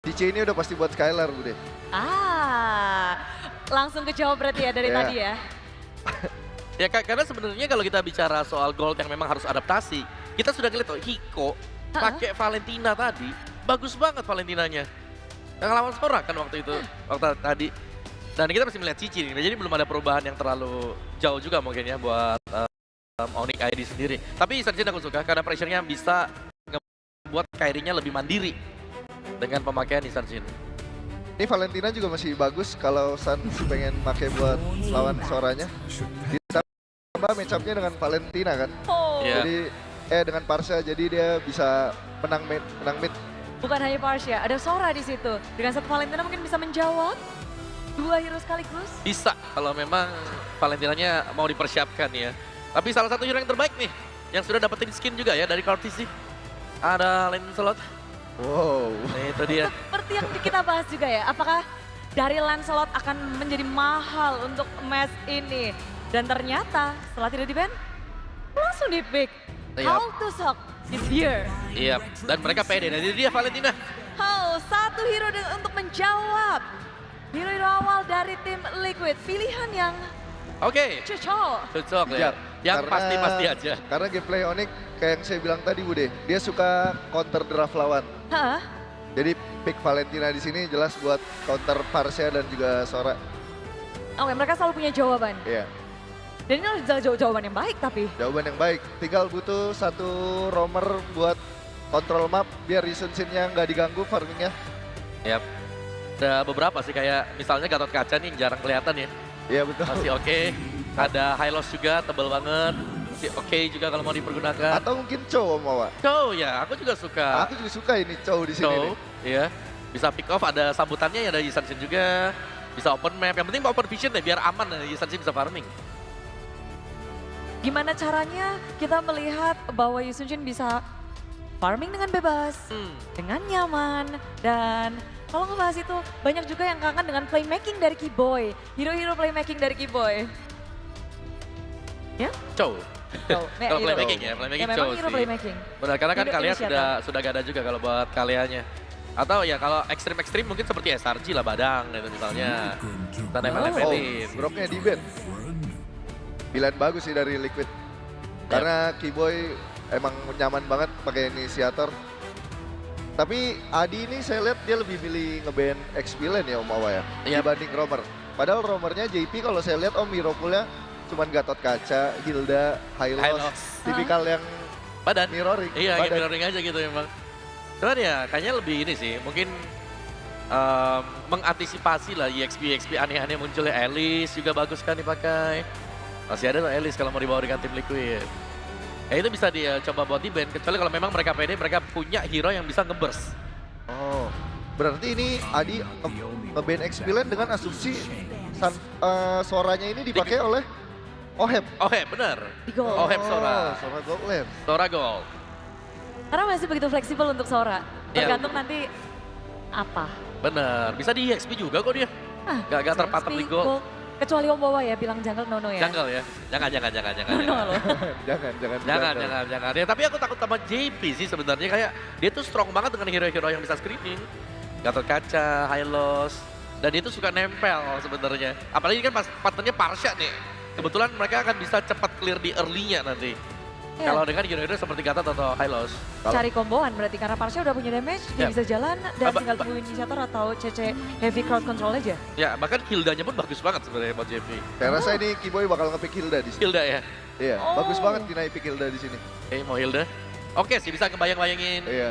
Cici ini udah pasti buat Skylar, Bude. Langsung kejawab berarti ya dari Iya. tadi ya. Ya karena sebenarnya kalau kita bicara soal gold yang memang harus adaptasi, kita sudah ngeliat tuh Hiko pakai Valentina tadi, bagus banget Valentinanya. Yang lawan Sora kan waktu itu, waktu tadi. Dan kita masih melihat Cici nih, jadi belum ada perubahan yang terlalu jauh juga mungkin ya buat Onyx ID sendiri. Tapi Sunshine aku suka karena pressure-nya bisa ngebuat Kairi-nya lebih mandiri dengan pemakaian di Sunshine. Ini Valentina juga masih bagus kalau Sun pengen pakai buat lawan Soranya. Ditambah match-up-nya dengan Valentina kan. Oh. Iya. Jadi dengan Parsha jadi dia bisa menang mid. Bukan hanya Parsha, ada Sora di situ. Dengan satu Valentina mungkin bisa menjawab dua hero sekaligus. Bisa kalau memang Valentinanya mau dipersiapkan ya. Tapi salah satu hero yang terbaik nih, yang sudah dapetin skin juga ya dari Cortisi. Ada Lancelot. Wow. Nah, itu dia. Seperti yang kita bahas juga ya, apakah dari Lancelot akan menjadi mahal untuk match ini? Dan ternyata setelah tidak di-ban, langsung di-pick. Iya. How to suck is here. Iya, dan mereka pede. Dan itu dia Valentina. Satu hero untuk menjawab. Hero awal dari tim Liquid, pilihan yang Oke, cocok. cocok ya. Bijak. Yang Karena- pasti-pasti aja. Karena gameplay Onyx kayak yang saya bilang tadi Bude, dia suka counter draft lawan. Hah? Jadi pick Valentina di sini jelas buat counter Parsha dan juga Sora. Oke, mereka selalu punya jawaban. Iya, Dan ini adalah jawaban yang baik tapi. jawaban yang baik. Tinggal butuh satu roamer buat kontrol map biar Yusun-Shin-nya nggak diganggu farmingnya. Yap. Ada beberapa sih kayak misalnya Gatot Kaca nih jarang kelihatan ya. Iya betul. Masih oke. Ada high loss juga tebal banget. Masih oke juga kalau mau dipergunakan. Atau mungkin Chow Om Wawa. Chow ya, aku juga suka. Aku juga suka ini Chow di sini Chow, nih. iya. Bisa pick off, ada sambutannya ya dari Sunshine juga. Bisa open map, yang penting open vision deh biar aman ya, Sunshine bisa farming. Gimana caranya kita melihat bahwa Yusun-Shin bisa farming dengan bebas, dengan nyaman, dan kalau ngebahas itu banyak juga yang kangen dengan playmaking dari Keyboy, hero-hero playmaking dari Keyboy. Ya? Chow. Kalau Kalau playmaking ya, playmaking memang Chow hero sih. playmaking. Benar, karena kan Hero kalian initiator. sudah gak ada juga kalau buat kaliannya. Atau ya kalau ekstrim-ekstrim mungkin seperti SRG lah Badang gitu misalnya. Kita Oh, nempel-nempelin. Groknya di band. Pilihan bagus sih dari Liquid. Karena Keyboy emang nyaman banget pakai inisiator. Tapi Adi ini saya lihat dia lebih milih nge-ban XP lane ya Om Awa ya. Iya. Dibanding roamer. Padahal roamernya JP kalau saya lihat Om hero poolnya cuman Gatot Kaca, Hilda, Hylos. Hylos. Tipikal yang Badan. mirroring. Iya, kayak badan. mirroring aja gitu emang. Cuman ya kayaknya lebih ini sih, mungkin mengantisipasi lah EXP aneh-aneh munculnya. Alice juga bagus kan dipakai. Masih ada loh Alice kalau mau dibawa dengan tim Liquid. Ya itu bisa dia coba buat di ban, kecuali kalau memang mereka pede, mereka punya hero yang bisa nge-burst. Oh, berarti ini Adi nge-ban XP lane dengan asumsi suaranya ini dipakai oleh Oheb. Oh bener. Di goal. Oheb Sora. Sora Gold Lane. Sora Gold. Karena masih begitu fleksibel untuk Sora. Iya. Tergantung nanti apa. Bener, bisa di EXP juga kok dia. Gak terpatok di gold. Kecuali Om Bawa ya bilang jungle no ya. Jungle ya. Jangan. No loh. jangan. Ya, tapi aku takut sama JP sih sebenarnya, kayak dia tuh strong banget dengan hero-hero yang bisa screening. Gatot Kaca, Hylos, dan dia tuh suka nempel sebenarnya. Apalagi kan pas partnernya Parsha nih. Kebetulan mereka akan bisa cepat clear di early-nya nanti. Iya. Kalau dengan hero-hero seperti Gatot atau Hylos. Cari komboan berarti karena Parsha udah punya damage, dia Ya. bisa jalan dan Ba- tinggal ba- tunggu initiator atau CC heavy crowd control aja. Ya, bahkan Hildanya pun bagus banget sebenarnya buat JP. Saya rasa ini Keyboy bakal nge-pick Hilda di sini. Hilda ya. Iya, Oh. bagus banget dinaik pick Hilda di sini. Oke, mau Hilda. Oke sih, bisa kebayang-bayangin Iya.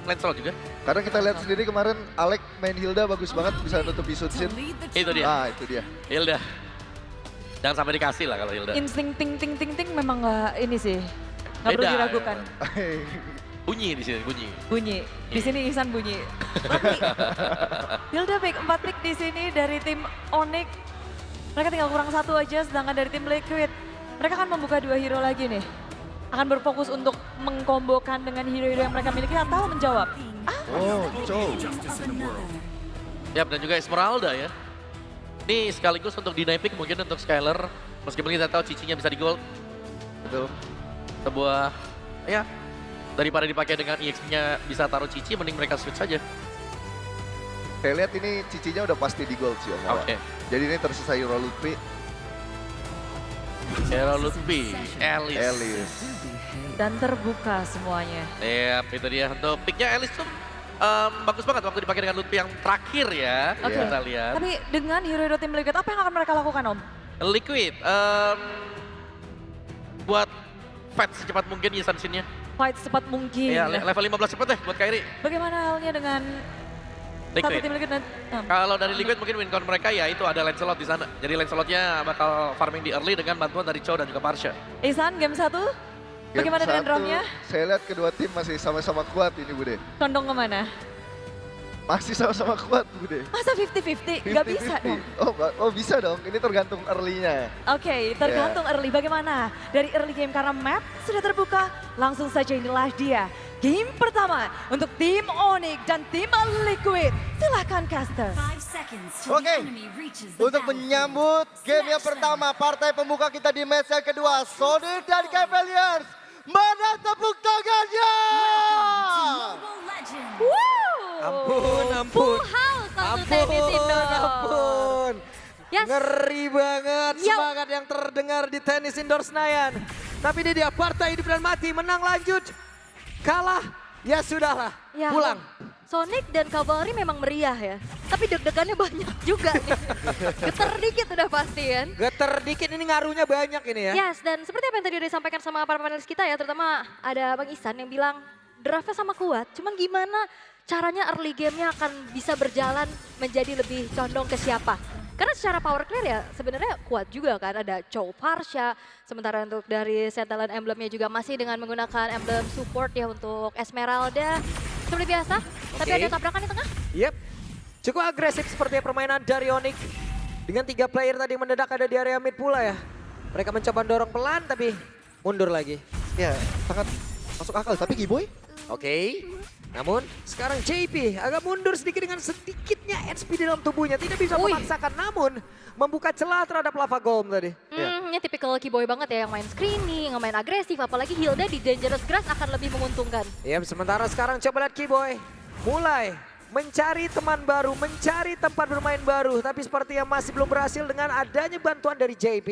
Lancelot juga. Karena kita lihat sendiri kemarin Alec main Hilda bagus banget bisa nutup Yusun-Shin. Itu dia, Ah, itu dia. Hilda. Jangan sampai dikasih lah kalau Hilda. Insting ting memang nggak ini sih. Nggak perlu Beda, diragukan. Bunyi di sini, bunyi. Bunyi. Di sini Ihsan bunyi. Tapi Hilda pick 4 pick di sini dari tim Onyx. Mereka tinggal kurang satu aja, sedangkan dari tim Liquid mereka akan membuka 2 hero lagi nih. Akan berfokus untuk mengkombokan dengan hero-hero yang mereka miliki atau menjawab. Oh, Chow. Ya, dan juga Esmeralda ya. Ini sekaligus untuk deny pick mungkin untuk Skylar. Meskipun kita tahu cicinya bisa di gold. Betul. Sebuah, ya, daripada dipakai dengan EXP-nya bisa taruh cici, mending mereka switch saja. Saya lihat ini cicinya udah pasti di gold sih Om Wawa. Oke. Jadi ini tersisa Hero Lutfi, Hero Lutfi, Alice. Elis. Dan terbuka semuanya. Yap, itu dia. Untuk picknya Alice tuh bagus banget waktu dipakai dengan Lutfi yang terakhir ya. Oke. Kita lihat. Tapi dengan hero-hero tim Liquid, apa yang akan mereka lakukan Om? Liquid, buat fight secepat mungkin Yisan Shin-nya. Fight secepat mungkin. Iya, level 15 cepet deh buat Kairi. Bagaimana halnya dengan satu Liquid. tim Liquid dan Kalau dari Liquid mungkin win count mereka ya itu ada Lancelot di sana. Jadi Lancelotnya bakal farming di early dengan bantuan dari Chow dan juga Parsha. Ihsan game 1? Game Bagaimana dengan 1, draftnya? Saya lihat kedua tim masih sama-sama kuat ini Bude. Condong kemana? Masih sama-sama kuat Bude. Masa 50-50? Gak bisa 50-50. dong. Oh bisa dong, ini tergantung early-nya. Oke, tergantung early. Bagaimana? Dari early game karena map sudah terbuka, langsung saja inilah dia. Game pertama untuk tim Onyx dan tim Liquid. Silahkan caster. Oke, untuk menyambut game yang pertama, partai pembuka kita di match yang kedua, Sonic dan Cavaliers. Mana tepuk tangannya? Ampun, ampun. Full house langsung tenis indoor. Ampun. Yes. Ngeri banget Yo. semangat yang terdengar di tenis indoor Senayan. Tapi ini dia partai hidup dan mati, menang lanjut. Kalah, ya sudahlah, Ya, pulang. Sonic dan Cavalry memang meriah ya. Tapi deg-degannya banyak juga nih. Geter dikit udah pasti kan. Geter dikit ini ngaruhnya banyak ini ya. Yes, dan seperti apa yang tadi udah disampaikan sama para panelis kita ya, terutama ada Bang Ihsan yang bilang draftnya sama kuat, cuman gimana caranya early game-nya akan bisa berjalan menjadi lebih condong ke siapa. Karena secara power clear ya sebenarnya kuat juga kan, ada Chow Parsha, sementara untuk dari Sentinel emblemnya juga masih dengan menggunakan emblem support ya untuk Esmeralda. Seperti biasa, tapi ada tabrakan di tengah. Yep, cukup agresif seperti permainan dari Onyx. Dengan 3 player tadi mendadak ada di area mid pula ya. Mereka mencoba dorong pelan tapi mundur lagi. Ya, sangat masuk akal. Tapi Giboy, Oke, namun sekarang JP agak mundur sedikit dengan sedikitnya HP di dalam tubuhnya. Tidak bisa Ui. memaksakan namun membuka celah terhadap Lava Golem tadi. Ini tipikal keyboy banget ya yang main screening, yang main agresif, apalagi Hilda di Dangerous Grass akan lebih menguntungkan. Ya, sementara sekarang coba lihat Keyboy mulai mencari teman baru, mencari tempat bermain baru. Tapi sepertinya masih belum berhasil dengan adanya bantuan dari JP.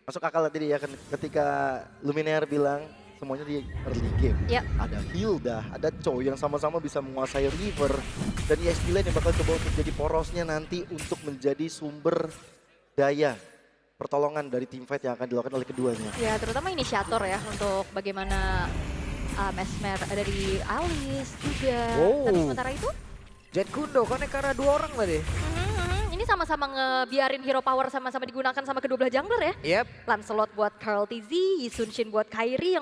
masuk akal tadi ya ketika Luminaire bilang semuanya di early game. Yap. Ada Hilda, ada Chow yang sama-sama bisa menguasai River. Dan ESP Lane yang bakal coba untuk jadi porosnya nanti untuk menjadi sumber daya pertolongan dari teamfight yang akan dilakukan oleh keduanya. Ya terutama inisiator ya untuk bagaimana Mesmer dari Alice juga. Wow. Tapi sementara itu Jet Kundo connect karena 2 orang tadi. ini sama-sama ngebiarin hero power sama-sama digunakan sama kedua belah jungler ya. Yep. Lancelot buat Karl TZ, Yisun Shin buat Kairi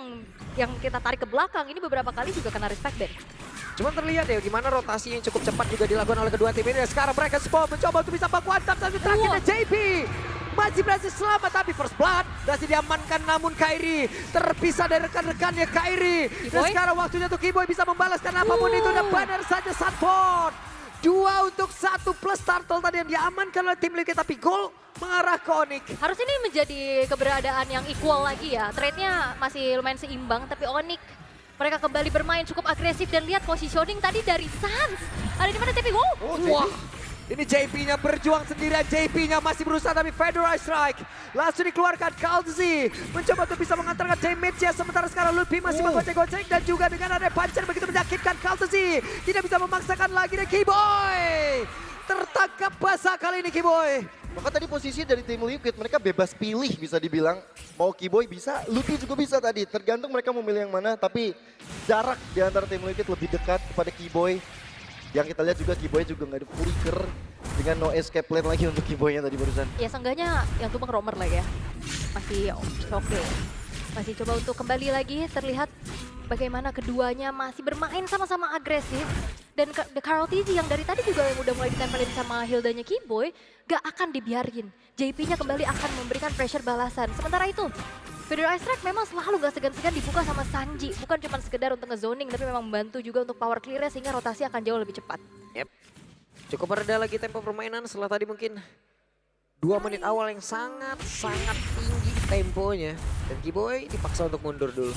yang kita tarik ke belakang. Ini beberapa kali juga kena respect ban. Cuman terlihat ya gimana rotasi yang cukup cepat juga dilakukan oleh kedua tim ini. Sekarang mereka semua mencoba untuk bisa baku hantam, tapi terakhirnya JP masih berhasil selamat, tapi first blood berhasil diamankan, namun Kairi terpisah dari rekan-rekannya Kairi. Dan Keyboy. sekarang waktunya untuk Keyboy bisa membalaskan apapun itu, dan benar saja Sunford. 2 untuk 1 plus turtle tadi yang diamankan oleh tim Liquid, tapi gol mengarah ke Onyx. Harus ini menjadi keberadaan yang equal lagi ya. Trade-nya masih lumayan seimbang, tapi Onyx mereka kembali bermain cukup agresif dan lihat positioning tadi dari Sans. Ada di mana tapi wow. Wah, ini JP-nya berjuang sendirian, JP-nya masih berusaha tapi Federal Strike langsung dikeluarkan. Kalzi mencoba untuk bisa mengantarkan damage-nya, sementara sekarang Lutfi masih menggocek-gocek dan juga dengan ada puncher begitu menyakitkan. Kalzi tidak bisa memaksakan lagi dan Keyboy tertangkap basah kali ini Keyboy. Maka tadi posisi dari tim Liquid mereka bebas pilih bisa dibilang. Mau Keyboy bisa, Lutfi juga bisa tadi. Tergantung mereka memilih yang mana, tapi jarak di antara tim Liquid lebih dekat kepada Keyboy. Yang kita lihat juga Keyboy juga nggak ada flicker dengan no escape plan lagi untuk Keyboy-nya tadi barusan. Ya seenggaknya yang tumbang Romer lah ya. Masih oke. Masih coba untuk kembali lagi, terlihat bagaimana keduanya masih bermain sama-sama agresif. Dan The Karl TZ yang dari tadi juga yang udah mulai ditempelin sama Hildanya Keyboy, gak akan dibiarin. JP-nya kembali akan memberikan pressure balasan. Sementara itu, Federal Strike memang selalu gak segan-segan dibuka sama Sanji. Bukan cuma sekedar untuk nge-zoning, tapi memang membantu juga untuk power clear-nya sehingga rotasi akan jauh lebih cepat. Yep. Cukup mereda lagi tempo permainan setelah tadi mungkin 2 menit awal yang sangat-sangat tinggi temponya. Dan Keyboy dipaksa untuk mundur dulu.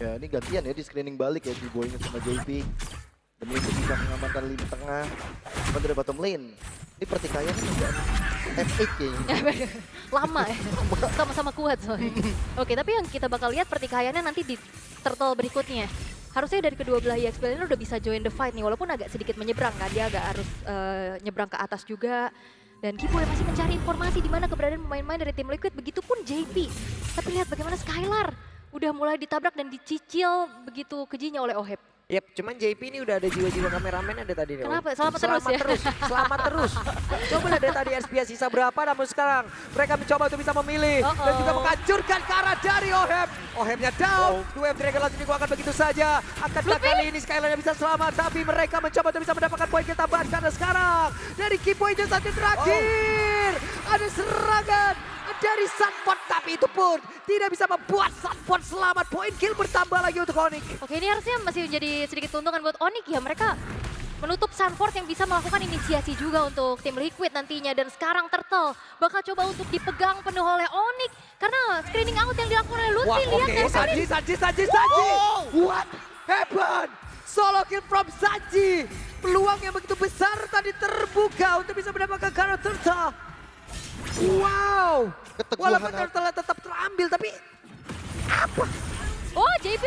Ya ini gantian ya di screening balik ya Keyboy-nya sama JP. Demi itu bisa mengamankan lini tengah. Teman dari bottom lane. Ini pertikaian juga F8 kayaknya. Lama ya, sama-sama kuat soalnya. Oke, tapi yang kita bakal lihat pertikaiannya nanti di turtle berikutnya. Harusnya dari kedua belah EXP ini udah bisa join the fight nih, walaupun agak sedikit menyeberang kan, dia agak harus nyebrang ke atas juga. Dan Kiboy masih mencari informasi di mana keberadaan pemain-pemain dari tim Liquid, begitupun JP. Tapi lihat bagaimana Skylar udah mulai ditabrak dan dicicil begitu kejinya oleh Oheb. Yap, cuman JP ini udah ada jiwa-jiwa kameramen ada tadi nih. Kenapa? Selamat terus ya? Selamat terus. Coba lihat dari tadi SPA sisa berapa, namun sekarang mereka mencoba untuk bisa memilih dan juga menghancurkan ke arah dari Oheb. Ohebnya down, 2 Dragon langsung dikeluarkan begitu saja. Akankah kali ini Skylar bisa selamat, tapi mereka mencoba untuk bisa mendapatkan poin kill tambahan karena sekarang dari Kiboy itu saat terakhir. Ada serangan dari Sunford, tapi itu pun tidak bisa membuat Sunford selamat. Poin kill bertambah lagi untuk Onyx. Oke, ini harusnya masih menjadi sedikit keuntungan buat Onyx ya. Mereka menutup Sunford yang bisa melakukan inisiasi juga untuk tim Liquid nantinya. Dan sekarang Turtle bakal coba untuk dipegang penuh oleh Onyx. Karena screening out yang dilakukan oleh Lutfi. Wah, Lihat oke, kan, Sanji. What happened? Solo kill from Sanji. Peluang yang begitu besar tadi terbuka untuk bisa mendapatkan karena Turtle. Wow. Keteguhan Walaupun Turtle tetap terambil, tapi apa? Oh, JP?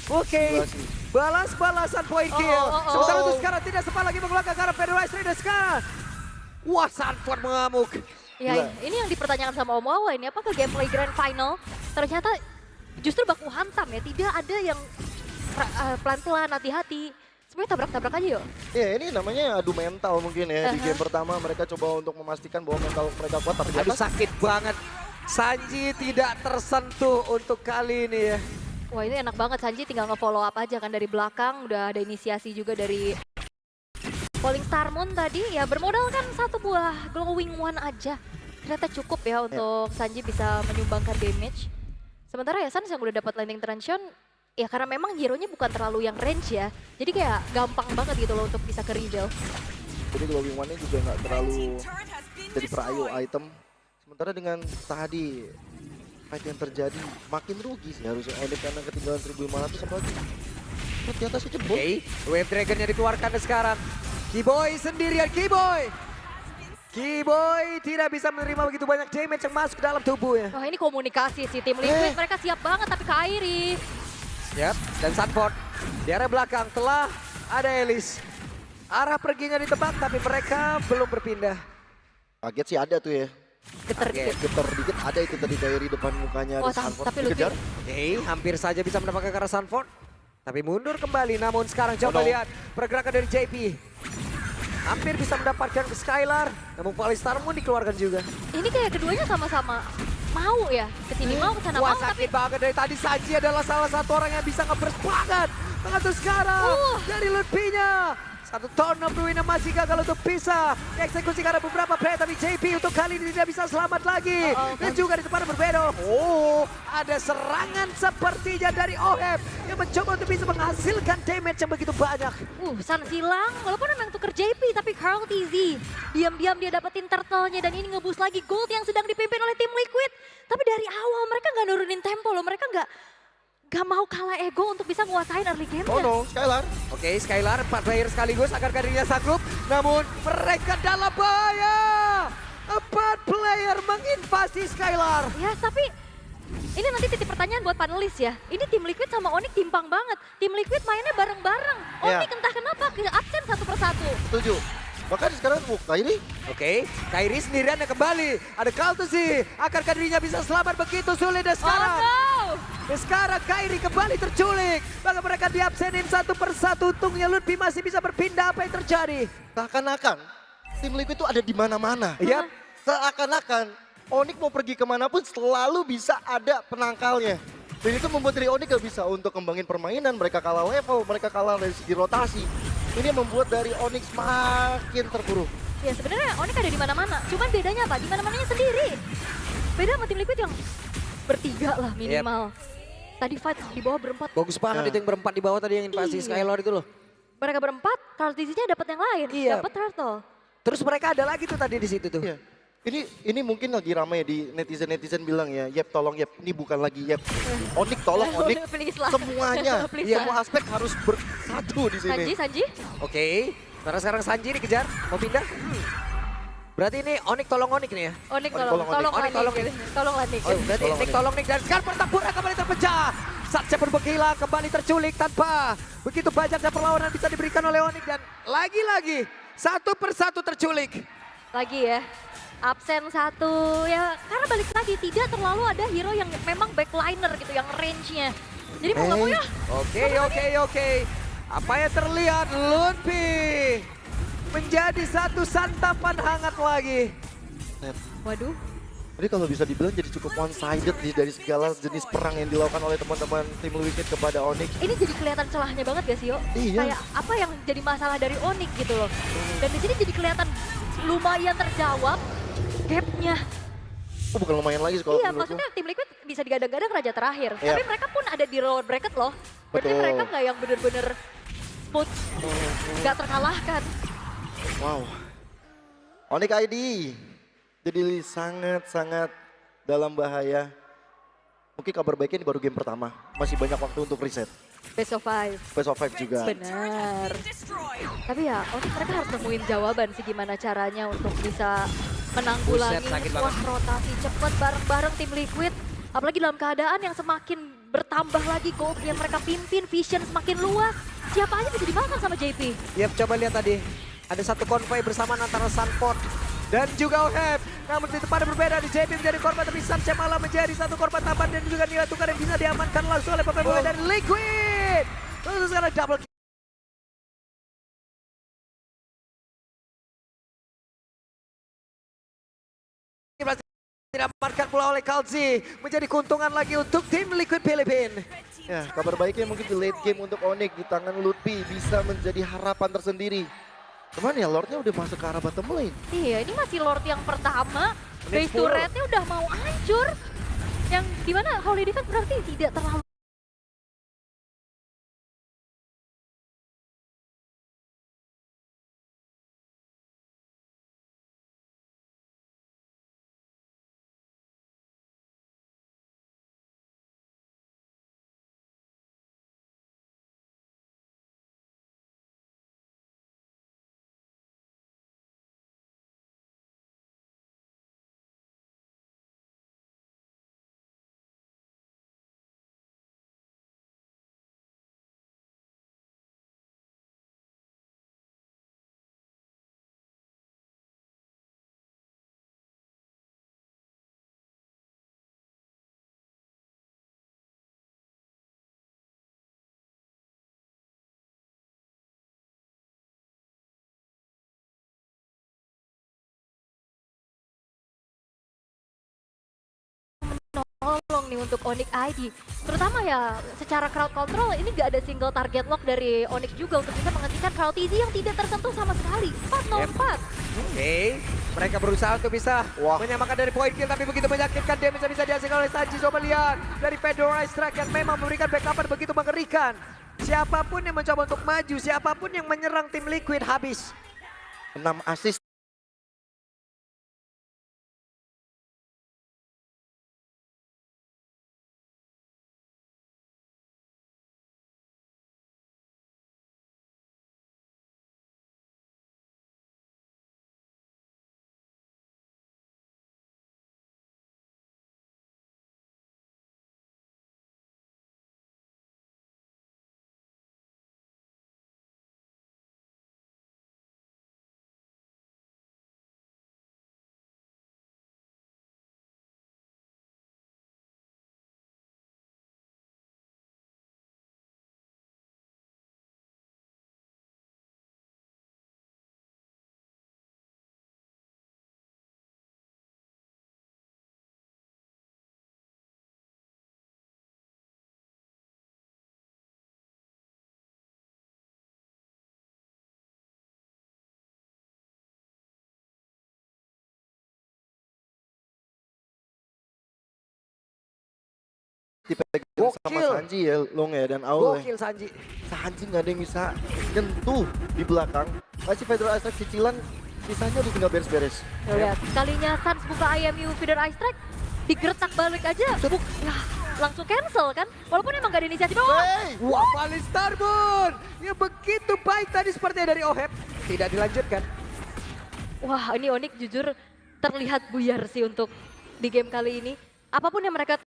Oke. Balas-balasan poin kill. Sementara untuk sekarang tidak sempat lagi mengeluarkan karena Federation Raiders sekarang. Wah, Sanford mengamuk. Ya, ini yang dipertanyakan sama Om Wawa ini. Apakah gameplay Grand Final ternyata justru baku hantam ya? Tidak ada yang pelan-pelan, hati-hati. Sebenarnya tabrak-tabrak aja yuk. Ya ini namanya adu mental mungkin ya. Di game pertama mereka coba untuk memastikan bahwa mental mereka kuat. Tapi Aduh, sakit banget. Sanji tidak tersentuh untuk kali ini ya. Wah, ini enak banget. Sanji tinggal nge-follow up aja kan dari belakang. Udah ada inisiasi juga dari Falling Star Moon tadi. Ya bermodalkan satu buah glowing one aja. Ternyata cukup ya untuk Sanji bisa menyumbangkan damage. Sementara ya Sans yang udah dapat landing transition, ya karena memang hero-nya bukan terlalu yang range ya. Jadi kayak gampang banget gitu loh untuk bisa ke reveal. jadi glowing one-nya juga nggak terlalu jadi prio item. Sementara dengan tadi fight yang terjadi makin rugi sih harusnya Onyx karena ketinggalan 1500 apalagi. Di atasnya jebol. Oke, Wave Dragon-nya dikeluarkan sekarang. Kiboy sendirian, Kiboy tidak bisa menerima begitu banyak damage yang masuk ke dalam tubuhnya. Wah, ini komunikasi sih tim Liquid. Mereka siap banget tapi Kairi. Yap, dan Sanford di arah belakang telah ada Elis. Arah perginya ditebak tapi mereka belum berpindah. Kaget sih ada tuh ya. Geter Kaget. dikit. Getar dikit ada itu tadi dari depan mukanya Oh, ada Sanford tapi Lutfi. dikejar. Oke, hampir saja bisa mendapatkan ke arah Sanford. Tapi mundur kembali, namun sekarang coba lihat pergerakan dari JP. Hampir bisa mendapatkan ke Skylar, namun Falling Star Moon dikeluarkan juga. Ini kayak keduanya sama-sama mau ya. Kesini mau, kesana Wah, mau. Tapi sakit banget dari tadi. Sanji adalah salah satu orang yang bisa nge-burst banget. Mengatur sekarang dari Lutfi-nya. Satu turn of the winner masih gagal untuk bisa dieksekusi karena beberapa play. Tapi JP untuk kali ini tidak bisa selamat lagi. Dan juga di tempat berbeda. Oh, ada serangan sepertinya dari Oheb yang mencoba untuk bisa menghasilkan damage yang begitu banyak. Sans hilang, walaupun memang tuker JP, tapi Carl TZ diam-diam dia dapetin turtle-nya dan ini ngeboost lagi gold yang sedang dipimpin oleh tim Liquid. Tapi dari awal mereka nggak nurunin tempo loh, mereka nggak mau kalah ego untuk bisa nguasain early game-nya. Oh no, Skylar. Oke, Skylar 4 player sekaligus akankah dirinya sanggup? Namun mereka dalam bahaya. 4 player menginvasi Skylar. Ya, tapi ini nanti titik pertanyaan buat panelis ya. Ini tim Liquid sama Onyx timpang banget. Tim Liquid mainnya bareng-bareng. Onyx entah kenapa ke absen satu persatu. Setuju. Bahkan sekarang Kairi. Oke, Kairi sendirian yang kembali. Ada Kaltusi. Akankah dirinya bisa selamat begitu sulit dan sekarang? Oh no! Dan sekarang Kairi kembali terculik. Bahkan mereka diabsenin satu persatu. Untungnya Lutfi masih bisa berpindah. Apa yang terjadi? Seakan-akan tim Liquid itu ada di mana-mana. Yap. Seakan-akan Onyx mau pergi kemanapun selalu bisa ada penangkalnya. Dan itu membuat dari Onyx gak bisa untuk kembangin permainan. Mereka kalah level, mereka kalah dari segi rotasi. Ini membuat dari Onyx makin terpuruk. Ya sebenarnya Onyx ada di mana-mana. Cuman bedanya apa? Di mana-mananya sendiri. Beda sama tim Liquid yang bertiga lah minimal. Tadi fight di bawah berempat. Bagus banget itu yang berempat di bawah tadi yang invasi Skylar itu loh. Mereka berempat, Carl TZ-nya dapat yang lain. Iya. Dapat turtle. Terus mereka ada lagi tuh tadi di situ tuh. Iya. Ini mungkin lagi ramai di netizen bilang ya, Yep tolong Yep, ini bukan lagi Yep. Onyx tolong Onyx, Please lah. semuanya, Please semua lah. aspek harus bersatu di sini. Sanji. Oke, Karena sekarang Sanji dikejar, mau pindah. Berarti ini Onyx tolong Onyx nih ya. Onyx tolong, tolong Onyx, tolong, Lanik. Tolong Lanik. Oh, berarti Tolong, Nick Nick. tolong Nick dan sekarang pertempuran kembali terpecah. Satya pun menghilang, kembali terculik tanpa begitu banyaknya perlawanan bisa diberikan oleh Onyx dan lagi-lagi satu persatu terculik. Lagi ya. Absen satu ya karena balik lagi tidak terlalu ada hero yang memang backliner gitu yang range-nya. Jadi mau nggak mau ya Oke. Apa yang terlihat Lunpi menjadi satu santapan hangat lagi. waduh. Jadi kalau bisa dibilang jadi cukup one-sided dari segala jenis perang yang dilakukan oleh teman-teman tim Wicked kepada Onyx. Ini jadi kelihatan celahnya banget gak sih, Yo? Iya. Kayak apa yang jadi masalah dari Onyx gitu loh. Dan di sini jadi kelihatan lumayan terjawab gap-nya. Oh, bukan lumayan lagi sih kalau Iya, menurutku. maksudnya tim Liquid bisa digadang-gadang raja terakhir. Iya. Tapi mereka pun ada di lower bracket loh. Berarti Betul. mereka nggak yang bener-bener smooth, nggak terkalahkan. Wow. Onyx ID jadi sangat-sangat dalam bahaya. Mungkin kabar baiknya ini baru game pertama. Masih banyak waktu untuk reset. Best of 5. Best of 5 juga. Benar. Tapi ya, mereka harus nemuin jawaban sih gimana caranya untuk bisa menanggulangi Buset, sakit squad rotasi cepat bareng-bareng tim Liquid. Apalagi dalam keadaan yang semakin bertambah lagi gold yang mereka pimpin, vision semakin luas. Siapa aja bisa dimakan sama JP. Yap, coba lihat tadi. Ada satu konvoy bersamaan antara Sunport dan juga Oheb. Namun di tempat yang berbeda di JP menjadi korban, tapi Sunshine malah menjadi satu korban tambahan dan juga nilai tukar yang bisa diamankan langsung oleh pemain dari Liquid. Terus sekarang double kill. Diamankan pula oleh Kalzi, menjadi keuntungan lagi untuk tim Liquid Filipina. Ya, kabar baiknya mungkin di late game untuk Onyx di tangan Lutfi bisa menjadi harapan tersendiri. Cuman ya Lordnya udah masuk ke arah bottom lane. Iya, ini masih Lord yang pertama. Menit Base to 10. rate-nya udah mau hancur. Yang dimana Holy Defense berarti tidak terlalu nolong nih untuk Onyx ID. Terutama ya secara crowd control ini gak ada single target lock dari Onyx juga untuk bisa menghentikan crowd easy yang tidak tersentuh sama sekali. 4-0-4. Oke, mereka berusaha untuk bisa menyamakan dari point kill, tapi begitu menyakitkan damage yang bisa dihasilkan oleh Sanji. Coba lihat dari Fedora Strike yang memang memberikan backup begitu mengerikan. Siapapun yang mencoba untuk maju, siapapun yang menyerang tim Liquid habis. 6 assist. Dipegang sama Gokil. Sanji ya, Long ya, dan Aul ya. Gokil Sanji. Sanji nggak ada yang bisa nyentuh di belakang. Masih Federal Strike cicilan, sisanya udah tinggal beres-beres. Tuh lihat, sekalinya Suns buka IMU feeder Ice Strike, digertak balik aja, langsung cancel kan? Walaupun emang gak ada inisiatif. Oh, Hey! Wah, Bali Starbun yang begitu baik tadi sepertinya dari Oheb. tidak dilanjutkan. Wah, ini Onyx jujur terlihat buyar sih untuk di game kali ini. Apapun yang mereka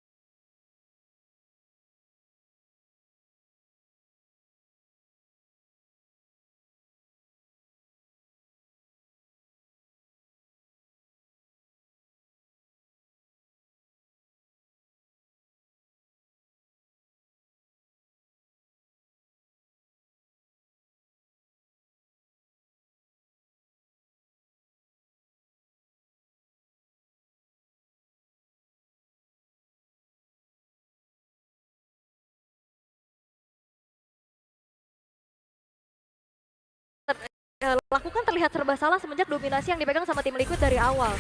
lakukan terlihat serba salah semenjak dominasi yang dipegang sama tim Liquid dari awal.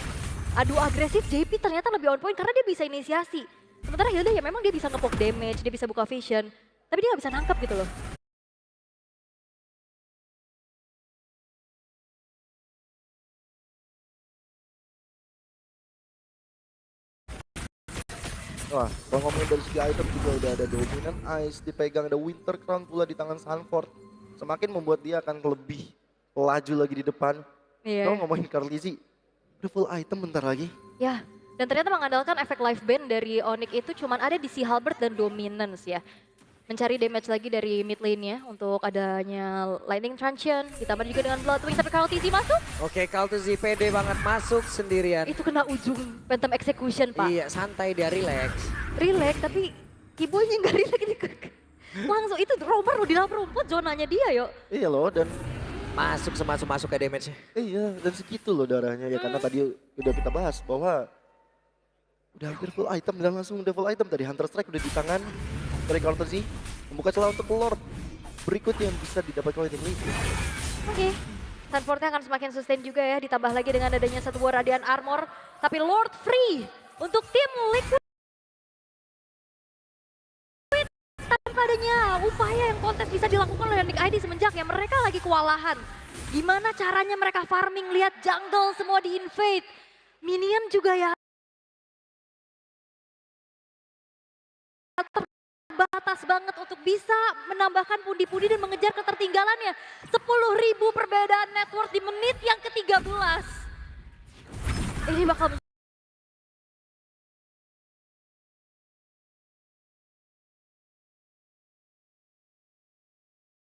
Adu agresif JP ternyata lebih on point karena dia bisa inisiasi. Sementara Hilda ya memang dia bisa nge-poke damage, dia bisa buka vision. Tapi dia nggak bisa nangkep gitu loh. Wah, kalau ngomongin dari segi item juga udah ada Dominant Ice, dipegang ada Winter Crown pula di tangan Sanford. Semakin membuat dia akan lebih laju lagi di depan. Iya. Kalau ngomongin Carlizzy, udah full item bentar lagi. Ya, dan ternyata mengandalkan efek life band dari Onyx itu cuman ada di Sea Halberd dan Dominance ya. Mencari damage lagi dari mid lane-nya untuk adanya Lightning Truncheon. Ditambah juga dengan Blood Wings tapi KRLTZ masuk. Oke, Kaltuzi pede banget masuk sendirian. Itu kena ujung Phantom Execution, Pak. Iya, santai dia relax. Relax, tapi Kiboynya nggak relax. Langsung itu Romer di dalam rumput zonanya dia yuk. Iya loh, dan Masuk semasuk-masuk ke damage-nya. iya, dan segitu loh darahnya ya karena tadi udah kita bahas bahwa udah hampir full item dan langsung udah full item dari Hunter Strike udah di tangan dari Carlizzy membuka celah untuk Lord berikutnya yang bisa didapatkan oleh tim Liquid. Oke. Sanfordnya akan semakin sustain juga ya, ditambah lagi dengan adanya satu buah Radiant Armor. Tapi Lord free untuk tim Liquid. Tanpa adanya upaya yang kontes bisa dilakukan oleh Nick ID semenjak ya mereka lagi kewalahan. Gimana caranya mereka farming, lihat jungle semua di invade. Minion juga ya terbatas banget untuk bisa menambahkan pundi-pundi dan mengejar ketertinggalannya. 10.000 perbedaan network di menit yang ke-13. Ini bakal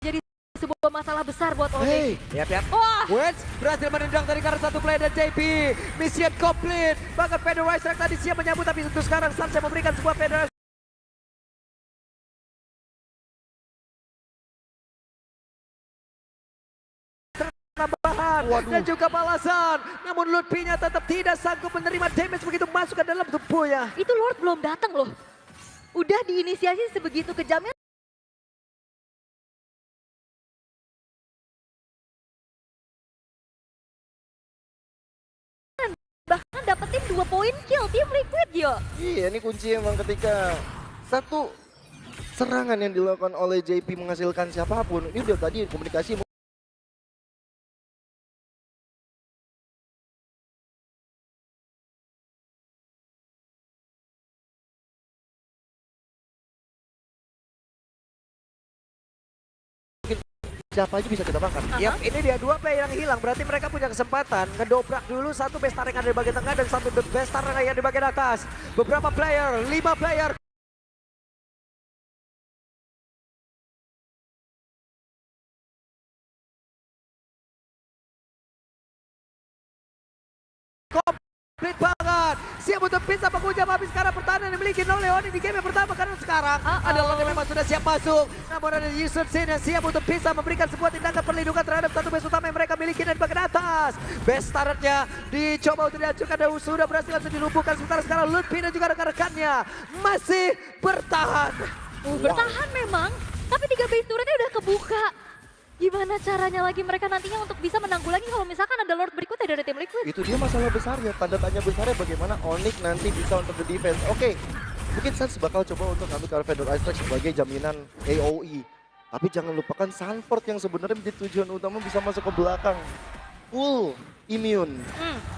jadi sebuah masalah besar buat Onyx. Yap. Wah, Wens berhasil menendang dari karena satu play dan JP. Mission complete. Bahkan Federer Strike tadi siap menyambut tapi untuk sekarang Sunset memberikan sebuah Federer tambahan dan juga balasan. Namun Lutfi-nya tetap tidak sanggup menerima damage begitu masuk ke dalam tubuhnya. itu Lord belum datang loh. Udah diinisiasi sebegitu kejamnya. Bahkan dapetin 2 poin kill tim Liquid yo. Iya, ini kunci emang ketika satu serangan yang dilakukan oleh JP menghasilkan siapapun. Ini udah tadi komunikasi siapa aja bisa kita makan. Yap, ini dia dua player yang hilang. Berarti mereka punya kesempatan ngedobrak dulu satu base star yang ada di bagian tengah dan satu base star yang ada di bagian atas. Beberapa player, 5 player. Komplit banget. Siap untuk bisa menghujam habis sekarang pertahanan yang dimiliki oleh Onyx di game yang pertama karena sekarang ada Lord yang memang sudah siap masuk. Namun ada Yusuf Sin yang siap untuk bisa memberikan sebuah tindakan perlindungan terhadap satu base utama yang mereka miliki dan di bagian atas. Base startnya dicoba untuk dihancurkan dan sudah berhasil langsung dilumpuhkan. Sementara sekarang Lutfi dan juga rekan-rekannya masih bertahan. Bertahan memang, tapi 3 base turretnya udah kebuka. Gimana caranya lagi mereka nantinya untuk bisa menanggulangi kalau misalkan ada Lord berikutnya dari tim Liquid? Itu dia masalah besarnya, tanda tanya besarnya bagaimana Onyx nanti bisa untuk the defense. Oke, mungkin Suns bakal coba untuk ngambil Carl Federer Ice Strike sebagai jaminan AOE. Tapi jangan lupakan Sanford yang sebenarnya menjadi tujuan utama bisa masuk ke belakang. Full immune.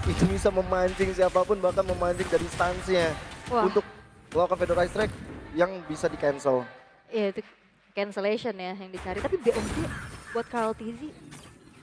Itu bisa memancing siapapun, bahkan memancing dari stansnya. Wah. Untuk melakukan Federer Ice Strike yang bisa di cancel. Iya itu cancellation ya yang dicari, tapi BOD buat KRLTZ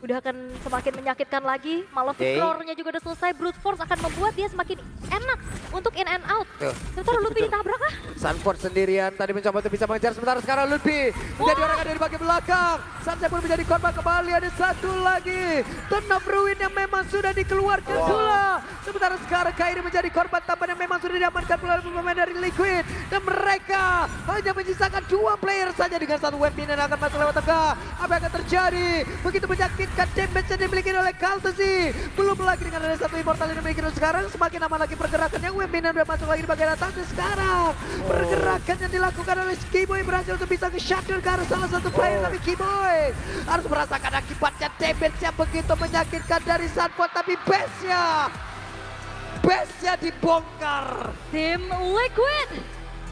udah akan semakin menyakitkan lagi. Malah Oke. floor-nya juga udah selesai. Brute Force akan membuat dia semakin enak untuk in and out. Tuh. Sementara Luffy ditabrak kah? Sanford sendirian tadi mencoba untuk bisa mengejar, sementara sekarang Luffy menjadi orang dari bagian belakang. Sunset pun menjadi korban kembali, ada satu lagi. Turn of Ruin yang memang sudah dikeluarkan pula. Sementara sekarang Kairi menjadi korban tambahan yang memang sudah diamankan pula pemain dari Liquid. Dan mereka hanya menyisakan 2 player saja dengan satu weapon yang akan masuk lewat tengah. Apa yang akan terjadi? Begitu menyakitkan damage yang dimiliki oleh Kaltesi. Belum lagi dengan ada satu immortal yang dimiliki sekarang. Semakin lama lagi pergerakannya, weapon yang sudah masuk lagi di bagian atas. Dan sekarang pergerakan yang dilakukan oleh Keyboy berhasil untuk bisa nge-shatter ke arah salah satu player. Tapi Keyboy harus merasakan akibatnya, damage yang begitu menyakitkan dari Sunford. Tapi base-nya dibongkar. Tim Liquid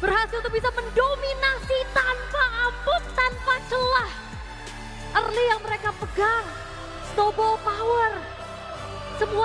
berhasil untuk bisa mendominasi tanpa ampun, tanpa celah. Early yang mereka pegang, snowball power, semua